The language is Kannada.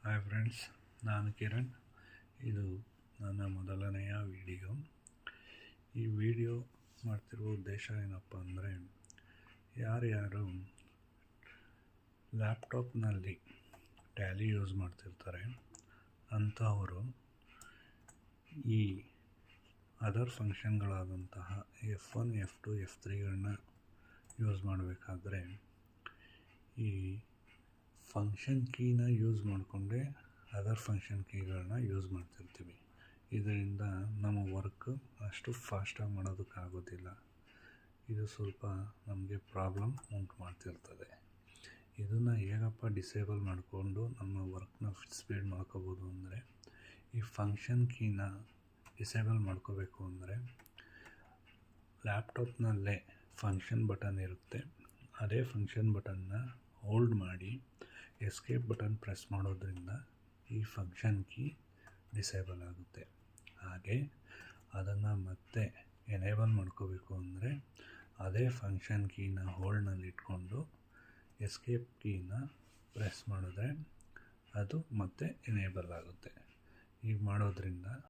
ಹಾಯ್ ಫ್ರೆಂಡ್ಸ್, ನಾನು ಕಿರಣ್. ಇದು ನನ್ನ ಮೊದಲನೆಯ ವಿಡಿಯೋ. ಈ ವಿಡಿಯೋ ಮಾಡ್ತಿರುವ ಉದ್ದೇಶ ಏನಪ್ಪ ಅಂದರೆ, ಯಾರ್ಯಾರು ಲ್ಯಾಪ್ಟಾಪ್ನಲ್ಲಿ ಟ್ಯಾಲಿ ಯೂಸ್ ಮಾಡ್ತಿರ್ತಾರೆ ಅಂಥವರು ಈ ಅದರ್ ಫಂಕ್ಷನ್ಗಳಾದಂತಹ F1, F2, F3ಗಳನ್ನ ಯೂಸ್ ಮಾಡಬೇಕಾದ್ರೆ ಈ ಫಂಕ್ಷನ್ ಕೀನ ಯೂಸ್ ಮಾಡಿಕೊಂಡೇ ಅದರ್ ಫಂಕ್ಷನ್ ಕೀಗಳನ್ನ ಯೂಸ್ ಮಾಡ್ತಿರ್ತೀವಿ. ಇದರಿಂದ ನಮ್ಮ ವರ್ಕ್ ಅಷ್ಟು ಫಾಸ್ಟಾಗಿ ಮಾಡೋದಕ್ಕಾಗೋದಿಲ್ಲ. ಇದು ಸ್ವಲ್ಪ ನಮಗೆ ಪ್ರಾಬ್ಲಮ್ ಉಂಟು ಮಾಡ್ತಿರ್ತದೆ. ಇದನ್ನು ಹೇಗಪ್ಪ ಡಿಸೇಬಲ್ ಮಾಡಿಕೊಂಡು ನಮ್ಮ ವರ್ಕ್ನ ಸ್ಪೀಡ್ ಮಾಡ್ಕೋಬೋದು ಅಂದರೆ, ಈ ಫಂಕ್ಷನ್ ಕೀನ ಡಿಸೇಬಲ್ ಮಾಡ್ಕೋಬೇಕು ಅಂದರೆ ಲ್ಯಾಪ್ಟಾಪ್ನಲ್ಲೇ ಫಂಕ್ಷನ್ ಬಟನ್ ಇರುತ್ತೆ. ಅದೇ ಫಂಕ್ಷನ್ ಬಟನ್ನ ಹೋಲ್ಡ್ ಮಾಡಿ ಎಸ್ಕೇಪ್ ಬಟನ್ ಪ್ರೆಸ್ ಮಾಡೋದ್ರಿಂದ ಈ ಫಂಕ್ಷನ್ ಕೀ ಡಿಸೇಬಲ್ ಆಗುತ್ತೆ. ಹಾಗೆ ಅದನ್ನು ಮತ್ತೆ ಎನೇಬಲ್ ಮಾಡ್ಕೋಬೇಕು ಅಂದರೆ ಅದೇ ಫಂಕ್ಷನ್ ಕೀನ ಹೋಲ್ಡ್ನಲ್ಲಿ ಇಟ್ಕೊಂಡು ಎಸ್ಕೇಪ್ ಕೀನ ಪ್ರೆಸ್ ಮಾಡಿದ್ರೆ ಅದು ಮತ್ತೆ ಎನೇಬಲ್ ಆಗುತ್ತೆ. ಈಗ ಮಾಡೋದ್ರಿಂದ